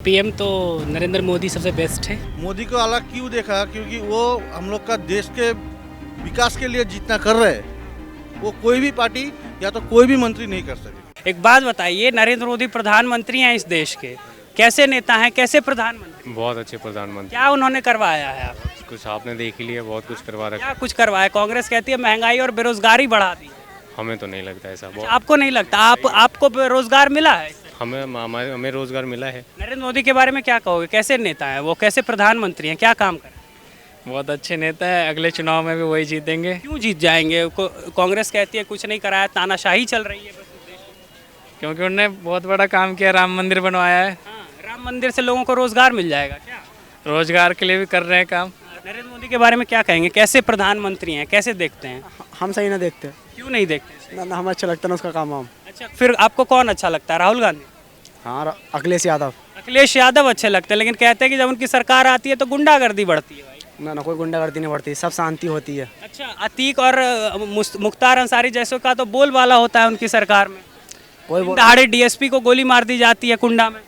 PM तो नरेंद्र मोदी सबसे best है। मोदी को अलग क्यों देखा? क्योंकि वो हम लोग का देश के विकास के लिए जितना कर रहे हैं वो कोई भी पार्टी या तो कोई भी मंत्री नहीं कर सके। एक बात बताइए, नरेंद्र मोदी प्रधानमंत्री हैं इस देश के, कैसे नेता हैं, कैसे प्रधानमंत्री? बहुत अच्छे प्रधानमंत्री। क्या उन्होंने करवाया है? आप कुछ आपने देख ही लिया, बहुत कुछ करवा रखा क्या कुछ करवाया? कांग्रेस कहती है महंगाई और बेरोजगारी बढ़ा दी। हमें तो नहीं लगता ऐसा। बहुत आपको नहीं लगता? आपको रोजगार मिला है? हमें रोजगार मिला है। नरेंद्र मोदी के बारे में क्या कहोगे? कैसे नेता है वो, कैसे प्रधानमंत्री हैं, क्या काम कर? बहुत अच्छे नेता है, अगले चुनाव में भी वही जीतेंगे। क्यों जीत जाएंगे? कांग्रेस कहती है कुछ नहीं कराया, तानाशाही चल रही है बस इस देश में। क्योंकि उन्होंने बहुत बड़ा काम किया, राम मंदिर बनवाया है। हाँ, राम मंदिर से लोगों को रोजगार मिल जाएगा क्या? रोजगार के लिए भी कर रहे हैं काम। नरेंद्र मोदी के बारे में क्या कहेंगे? कैसे प्रधानमंत्री हैं, कैसे देखते हैं? हम सही ना देखते क्यों नहीं देखते? ना हमें अच्छा लगता ना उसका काम हम। अच्छा, फिर आपको कौन अच्छा लगता है? राहुल गांधी? हाँ, अखिलेश यादव। अखिलेश यादव अच्छे लगते हैं, लेकिन कहते हैं कि जब उनकी सरकार आती है तो गुंडागर्दी बढ़ती है भाई। ना कोई गुंडागर्दी नहीं बढ़ती, सब शांति होती है। अच्छा, अतीक और मुख्तार अंसारी जैसों का तो बोलबाला होता है उनकी सरकार में। कोई दहाड़े डीएसपी को गोली मार दी जाती है कुंडा में।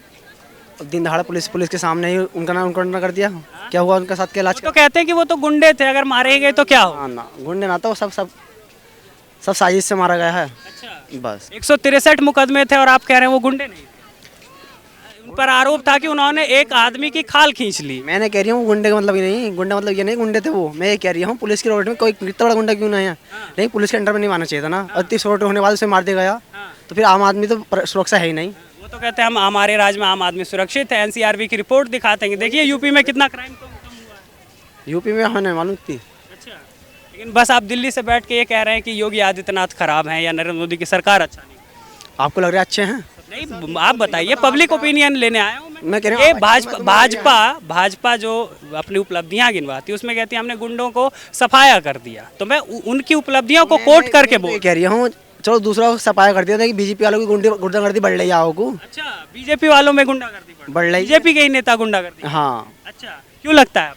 दिन दहाड़ा पुलिस के सामने ही उनका नाम कर दिया। क्या हुआ उनके साथ? के इलाज तो कहते हैं कि वो तो गुंडे थे, अगर मारे गए तो क्या हो? ना गुंडे ना, तो सब साजिश से मारा गया है। अच्छा, बस 163 मुकदमे थे और आप कह रहे हैं वो गुंडे नहीं थे? उन पर आरोप था कि उन्होंने एक आदमी की खाल खींच ली। मैंने कह रही हूँ गुंडे का मतलब ये नहीं, गुंडा मतलब ये नहीं गुंडे थे वो। मैं ये कह रही हूँ पुलिस की रोड में कोई कितना बड़ा गुंडा क्यों नहीं है, लेकिन पुलिस के अंडर में नहीं मारना चाहिए था ना। अति रोड होने वाले से मार दिया गया तो फिर आम आदमी तो सुरक्षा है ही नहीं। वो तो कहते हैं हम हमारे राज्य में आम आदमी सुरक्षित है। एनसीआरबी की रिपोर्ट दिखाते हैं कि देखिए यूपी में कितना क्राइम कम हुआ है। यूपी में होने मालूम थी। अच्छा, लेकिन बस आप दिल्ली से बैठ के ये कह रहे हैं कि योगी आदित्यनाथ खराब हैं या नरेंद्र मोदी की सरकार अच्छा नहीं? आपको लग रहा है अच्छे हैं? नहीं, आप बताइए, पब्लिक ओपिनियन लेने आया हूँ मैं कह रही ये हूँ भाजपा जो अपनी उपलब्धियां गिनवाती है उसमें कहती है हमने गुंडों को सफाया कर दिया, तो मैं उनकी उपलब्धियों को कोट करके बोल कह रही हूँ। चलो दूसरा सफाया कर दिया था कि बीजेपी वालों की गुंडागर्दी बढ़ रही है आओ। अच्छा, बीजेपी वालों में गुंडागर्दी बढ़ रही? बीजेपी के ही नेता गुंडागर्दी? हाँ। अच्छा, क्यों लगता है?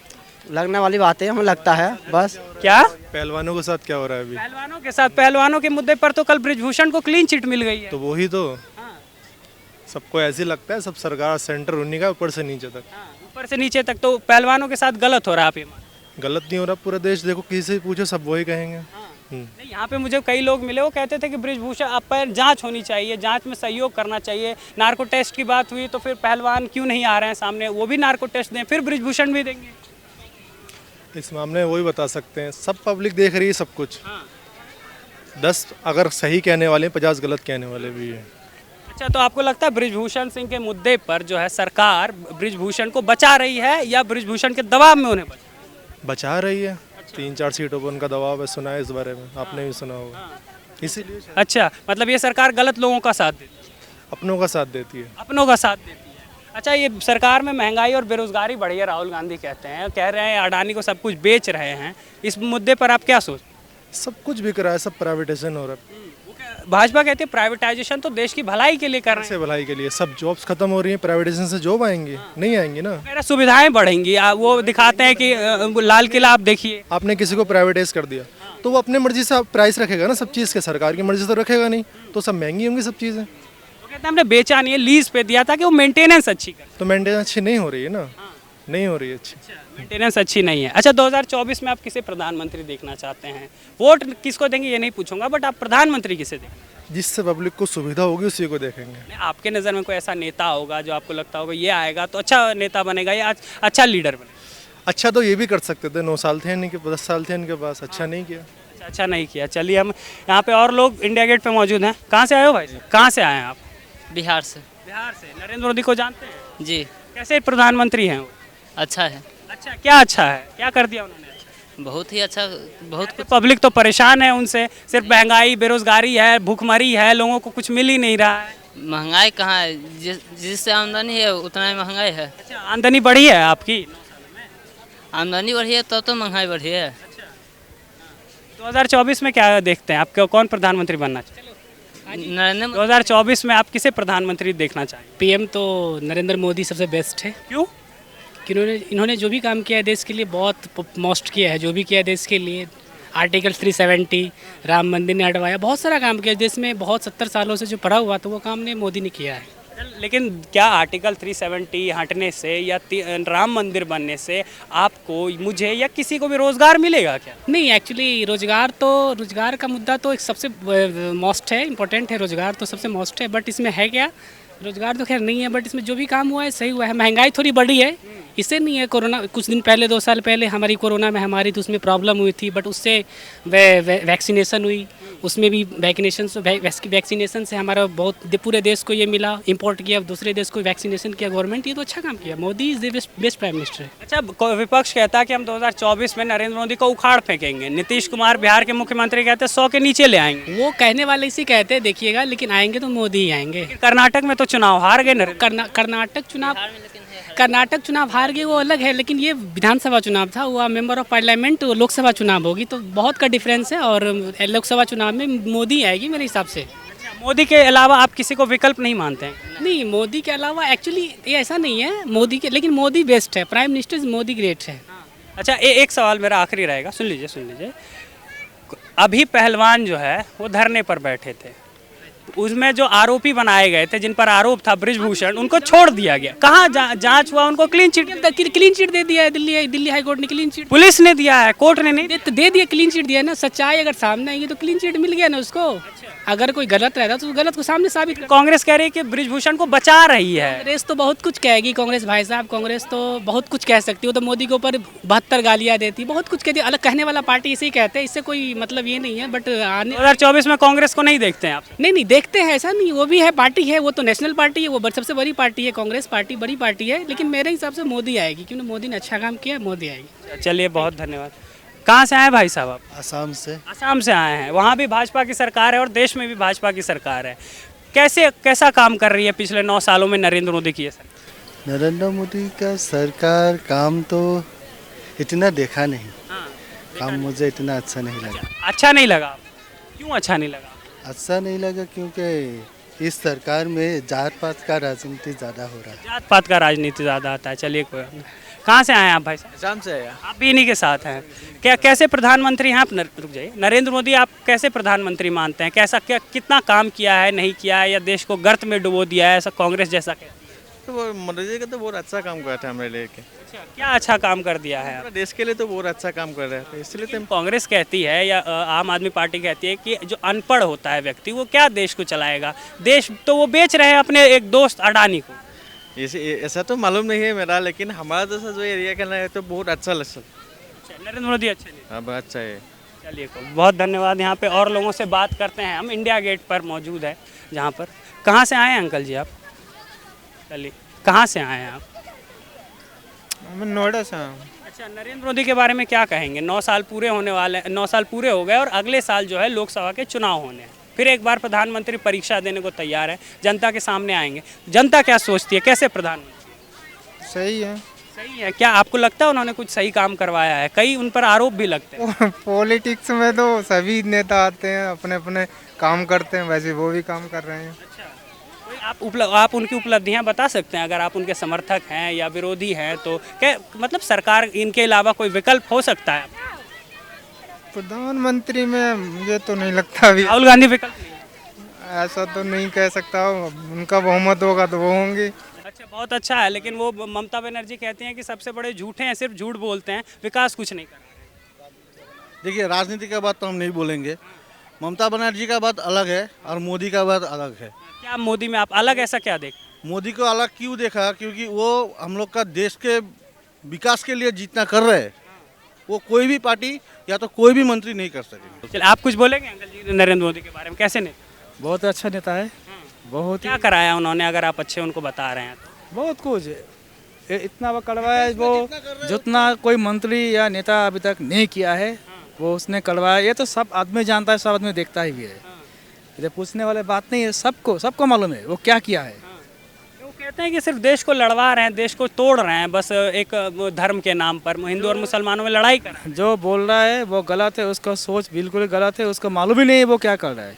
लगने वाली बात है, हमें लगता है बस। क्या पहलवानों के साथ क्या हो रहा है अभी? पहलवानों के साथ? पहलवानों के मुद्दे पर तो कल बृजभूषण को क्लीन चिट मिल गई है। तो वही तो सबको ऐसे लगता है, सब सरकार सेंटर उन्हीं का, ऊपर से नीचे तक। ऊपर से नीचे तक तो पहलवानों के साथ गलत हो रहा है, आप ये मानो? गलत नहीं हो रहा, पूरा देश देखो, किसी से पूछो सब वही कहेंगे। नहीं, यहाँ पे मुझे कई लोग मिले, वो कहते थे कि बृजभूषण आप पर जांच होनी चाहिए, जांच में सहयोग करना चाहिए। नार्को टेस्ट की बात हुई तो फिर पहलवान क्यों नहीं आ रहे हैं सामने, वो भी नार्को टेस्ट दें, फिर बृजभूषण भी देंगे। इस मामले में वही बता सकते हैं, सब पब्लिक देख रही है सब कुछ। 10 अगर सही कहने वाले हैं, 50 गलत कहने वाले भी हैं। अच्छा, तो आपको लगता है बृजभूषण सिंह के मुद्दे पर जो है सरकार बृजभूषण को बचा रही है या बृजभूषण के दबाव में उन्हें बचा रही है? 3-4 सीटों पर उनका दबाव है, सुना है इस बारे में, आपने भी सुना होगा, इसीलिए। अच्छा, मतलब ये सरकार गलत लोगों का साथ देती है? अपनों का साथ देती है। अपनों का साथ देती है। अच्छा, ये सरकार में महंगाई और बेरोजगारी बढ़ी है, राहुल गांधी कहते हैं, कह रहे हैं अडानी को सब कुछ बेच रहे हैं, इस मुद्दे पर आप क्या सोचते हैं? सब कुछ बिक रहा है, सब प्राइवेटाइजेशन हो रहा है। भाजपा कहती है प्राइवेटाइजेशन तो देश की भलाई के लिए कर रहे हैं। कैसे भलाई के लिए? सब जॉब्स खत्म हो रही हैं, प्राइवेटाइजेशन से जॉब आएंगी? नहीं आएंगी ना। मेरा सुविधाएं बढ़ेंगी, वो दिखाते हैं कि लाल किला आप देखिए। आपने किसी को प्राइवेटाइज कर दिया तो वो अपने मर्जी से प्राइस रखेगा ना सब चीज़ के, सरकार की मर्जी से तो रखेगा नहीं, तो सब महंगी होंगी सब चीज़ें। वो कहते हैं हमने बेचा नहीं है, लीज पे दिया था कि वो मेंटेनेंस अच्छी करे। तो मेंटेनेंस अच्छी नहीं हो रही है ना, नहीं हो रही है अच्छी। मेंटेनेंस अच्छी नहीं है। अच्छा, 2024 में आप किसे प्रधानमंत्री देखना चाहते हैं? वोट किसको देंगे ये नहीं पूछूंगा, बट आप प्रधानमंत्री किसे देंगे? जिससे पब्लिक को सुविधा होगी उसी को देखेंगे। आपके नज़र में कोई ऐसा नेता होगा जो आपको लगता होगा ये आएगा तो अच्छा नेता बनेगा या अच्छा लीडर बनेगा? अच्छा तो ये भी कर सकते थे, 9 साल थे इनके, 10 साल थे इनके पास, अच्छा नहीं किया। अच्छा नहीं किया। चलिए, हम यहाँ पे और लोग इंडिया गेट पे मौजूद हैं। कहाँ से आए हो भाई? कहाँ से आए हैं आप? बिहार से। बिहार से। नरेंद्र मोदी को जानते हैं? जी। कैसे प्रधानमंत्री हैं वो? अच्छा है। अच्छा, क्या अच्छा है? क्या कर दिया उन्होंने? बहुत ही अच्छा, बहुत कुछ। पब्लिक तो परेशान है उनसे, सिर्फ महंगाई बेरोजगारी है, भूखमरी है, लोगों को कुछ मिल ही नहीं रहा है। महंगाई कहाँ है, जिससे आमदनी है उतना ही महंगाई है। अच्छा, आमदनी बढ़ी है आपकी? आमदनी बढ़ी है तो महंगाई बढ़ी है। 2024 में क्या देखते हैं, आपको कौन प्रधानमंत्री बनना चाहिए? 2024 में आप किसे प्रधानमंत्री देखना चाहिए? पीएम तो नरेंद्र मोदी सबसे बेस्ट है। क्यों? कि इन्होंने जो भी काम किया है देश के लिए, बहुत मोस्ट किया है जो भी किया है देश के लिए। आर्टिकल 370, राम मंदिर ने हटवाया, बहुत सारा काम किया देश में। बहुत 70 सालों से जो पड़ा हुआ था वो काम ने मोदी ने किया है। लेकिन क्या आर्टिकल 370 हटने से या राम मंदिर बनने से आपको, मुझे या किसी को भी रोजगार मिलेगा क्या? नहीं, एक्चुअली रोजगार का मुद्दा तो एक सबसे मोस्ट है, इम्पोर्टेंट है। रोजगार तो सबसे मोस्ट है, बट इसमें है क्या, रोजगार तो खैर नहीं है, बट इसमें जो भी काम हुआ है सही हुआ है। महंगाई थोड़ी बढ़ी है, इससे नहीं है। कोरोना कुछ दिन पहले 2 साल पहले हमारी कोरोना महामारी, तो उसमें प्रॉब्लम हुई थी, बट उससे वैक्सीनेशन हुई, उसमें भी वैक्सीनेशन से हमारा बहुत पूरे देश को ये मिला, इंपोर्ट किया, दूसरे देश को वैक्सीनेशन किया गवर्नमेंट, ये तो अच्छा काम किया। Modi is the best prime minister. अच्छा, विपक्ष कहता है कि हम 2024 में नरेंद्र मोदी को उखाड़ फेंकेंगे। नीतीश कुमार बिहार के मुख्यमंत्री कहते हैं 100 के नीचे ले आएंगे। वो कहने वाले इसी कहते हैं, देखिएगा, लेकिन आएंगे तो मोदी ही आएंगे। कर्नाटक में तो चुनाव हार गए कर्नाटक चुनाव हार गए, वो अलग है, लेकिन ये विधानसभा चुनाव था, वो मेंबर ऑफ पार्लियामेंट, लोकसभा चुनाव होगी, तो बहुत का डिफरेंस है। और लोकसभा चुनाव में मोदी आएगी मेरे हिसाब से। मोदी के अलावा आप किसी को विकल्प नहीं मानते हैं? नहीं, मोदी के अलावा एक्चुअली ये ऐसा नहीं है, मोदी के, लेकिन मोदी बेस्ट है, प्राइम मिनिस्टर मोदी ग्रेट है। अच्छा, एक सवाल मेरा आखिरी रहेगा, सुन लीजिए। अभी पहलवान जो है वो धरने पर बैठे थे, उसमें जो आरोपी बनाए गए थे, जिन पर आरोप था बृजभूषण, उनको छोड़ दिया गया। कहाँ जांच हुआ? उनको क्लीन चिट दे दिया है दिल्ली हाई कोर्ट ने, क्लीन चिट पुलिस ने दिया है, कोर्ट ने नहीं दे दिया, क्लीन चिट दिया ना। सच्चाई अगर सामने आएगी तो क्लीन चिट मिल गया ना उसको। अगर कोई गलत रहता तो गलत को सामने साबित कर। कांग्रेस कह रही है कि बृजभूषण को बचा रही है। कांग्रेस तो बहुत कुछ कहेगी, कांग्रेस भाई साहब, कांग्रेस तो बहुत कुछ कह सकती है। तो मोदी के ऊपर 72 गालियाँ देती, बहुत कुछ कहती है। अलग कहने वाला पार्टी इसे ही कहते हैं, इससे कोई मतलब ये नहीं है। बट 2024 में कांग्रेस को नहीं देखते हैं आप? नहीं, देखते हैं, ऐसा नहीं, वो भी है, पार्टी है, वो तो नेशनल पार्टी है, वो सबसे बड़ी पार्टी है, कांग्रेस पार्टी बड़ी पार्टी है। लेकिन मेरे हिसाब से मोदी आएगी, क्योंकि मोदी ने अच्छा काम किया, मोदी आएगी। चलिए, बहुत धन्यवाद। कहाँ से आए भाई साहब आप? असम से। असम से आए हैं। वहाँ भी भाजपा की सरकार है और देश में भी भाजपा की सरकार है। कैसा काम कर रही है पिछले 9 सालों में नरेंद्र मोदी की सरकार? नरेंद्र मोदी का सरकार काम तो इतना देखा नहीं। काम मुझे इतना अच्छा नहीं लगा। अच्छा नहीं लगा? क्यों अच्छा नहीं लगा? अच्छा नहीं लगा क्योंकि इस सरकार में जात पात का राजनीति ज़्यादा हो रहा है। जात पात का राजनीति ज़्यादा आता है। चलिए, कोई बात नहीं। कहाँ से आए हैं आप भाई साहब? असम से आया। आप भी इन्हीं के साथ हैं क्या? कैसे प्रधानमंत्री हैं आप? रुक जाइए, नरेंद्र मोदी आप कैसे प्रधानमंत्री मानते हैं? कितना काम किया है, नहीं किया है, या देश को गर्त में डुबो दिया है, ऐसा कांग्रेस जैसा कहती है? तो वो मोदी का तो बहुत अच्छा काम करता है हमारे लिए के। अच्छा, क्या अच्छा काम कर दिया है? देश के लिए तो बहुत अच्छा काम कर रहा है, इसलिए तो कांग्रेस कहती है या आम आदमी पार्टी कहती है कि जो अनपढ़ होता है व्यक्ति, वो क्या देश को चलाएगा? देश तो वो बेच रहे हैं अपने एक दोस्त अडानी को। ऐसा तो मालूम नहीं है मेरा, लेकिन हमारा जैसा जो एरिया का है तो बहुत अच्छा लगता है। नरेंद्र मोदी अच्छे नहीं? हाँ, बहुत अच्छा है। चलिए, बहुत धन्यवाद। यहाँ पे और लोगों से बात करते हैं हम। इंडिया गेट पर मौजूद है, जहाँ पर। कहाँ से आए हैं अंकल जी आप? चलिए, कहाँ से आए हैं आप? मैं नोएडा से हूँ। अच्छा, नरेंद्र मोदी के बारे में क्या कहेंगे? 9 साल पूरे होने वाले, 9 साल पूरे हो गए और अगले साल जो है लोकसभा के चुनाव होने हैं। फिर एक बार प्रधानमंत्री परीक्षा देने को तैयार है, जनता के सामने आएंगे। जनता क्या सोचती है, कैसे प्रधानमंत्री? सही है। सही है क्या? आपको लगता है उन्होंने कुछ सही काम करवाया है? कई उन पर आरोप भी लगते हैं। पॉलिटिक्स में तो सभी नेता आते हैं, अपने अपने काम करते हैं, वैसे वो भी काम कर रहे हैं। आप उनकी उपलब्धियां बता सकते हैं? अगर आप उनके समर्थक हैं या विरोधी हैं तो क्या मतलब सरकार इनके अलावा कोई विकल्प हो सकता है? प्रधानमंत्री में मुझे तो नहीं लगता अभी। राहुल गांधी विकल्प नहीं? ऐसा तो नहीं कह सकता, उनका बहुमत होगा तो वो होंगे। अच्छा, बहुत अच्छा है, लेकिन वो ममता बनर्जी कहती हैं कि सबसे बड़े झूठे हैं, सिर्फ झूठ बोलते हैं, विकास कुछ नहीं कर रहे। देखिए, राजनीति का बात तो हम नहीं बोलेंगे। ममता बनर्जी का बात अलग है और मोदी का बात अलग है। क्या मोदी में आप अलग ऐसा क्या देख? मोदी को अलग क्यों देखा? क्योंकि वो हम लोग का देश के विकास के लिए जितना कर रहे हैं, वो कोई भी पार्टी या तो कोई भी मंत्री नहीं कर सकेंगे। चलिए, आप कुछ बोलेंगे अंकल जी नरेंद्र मोदी के बारे में? कैसे नेता? बहुत अच्छा नेता है। बहुत क्या कराया उन्होंने, अगर आप अच्छे उनको बता रहे हैं तो? बहुत कुछ इतना वो करवाया, वो जितना कोई मंत्री या नेता अभी तक नहीं किया है वो उसने करवाया। ये तो सब आदमी जानता है, सब आदमी देखता ही भी है। ये पूछने वाले बात नहीं है, सबको मालूम है वो क्या किया है। वो कहते हैं कि सिर्फ देश को लड़वा रहे हैं, देश को तोड़ रहे हैं, बस एक धर्म के नाम पर हिंदू और मुसलमानों में लड़ाई कर रहे हैं। जो बोल रहा है वो गलत है, उसका सोच बिल्कुल गलत है, उसको मालूम ही नहीं है वो क्या कर रहा है।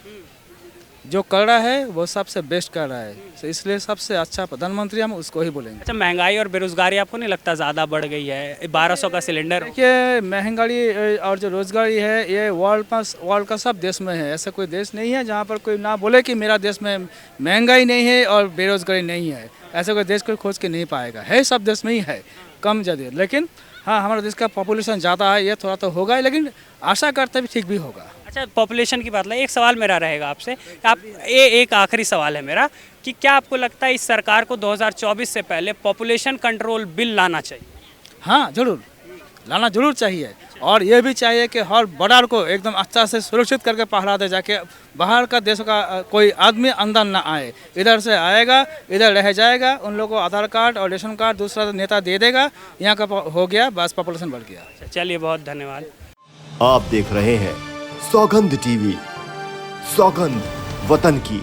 जो कर रहा है वो सबसे बेस्ट कर रहा है, तो इसलिए सबसे अच्छा प्रधानमंत्री हम उसको ही बोलेंगे। अच्छा, महंगाई और बेरोजगारी आपको नहीं लगता ज़्यादा बढ़ गई है? 1200 का सिलेंडर। देखिए महंगाई और जो रोजगारी है ये वर्ल्ड का सब देश में है। ऐसा कोई देश नहीं है जहाँ पर कोई ना बोले कि मेरा देश में महंगाई नहीं है और बेरोजगारी नहीं है। ऐसा कोई देश कोई खोज के नहीं पाएगा, है सब देश में ही है, कम ज़्यादा। लेकिन हाँ, हमारे देश का पॉपुलेशन ज़्यादा है, ये थोड़ा तो होगा, लेकिन आशा करते भी ठीक भी होगा। अच्छा, पॉपुलेशन की बात है, एक सवाल मेरा रहेगा आपसे, आप एक आखिरी सवाल है मेरा कि क्या आपको लगता है इस सरकार को 2024 से पहले पॉपुलेशन कंट्रोल बिल लाना चाहिए? हाँ जरूर, लाना जरूर चाहिए। और ये भी चाहिए कि हर बॉर्डर को एकदम अच्छा से सुरक्षित करके पहरा दे, जाके बाहर का देश का कोई आदमी अंदर ना आए। इधर से आएगा, इधर रह जाएगा, उन लोगों को आधार कार्ड और रेशन कार्ड दूसरा नेता दे देगा, यहाँ का हो गया, बस पॉपुलेशन बढ़ गया। चलिए, बहुत धन्यवाद। आप देख रहे हैं सौगंध टीवी, सौगंध वतन की।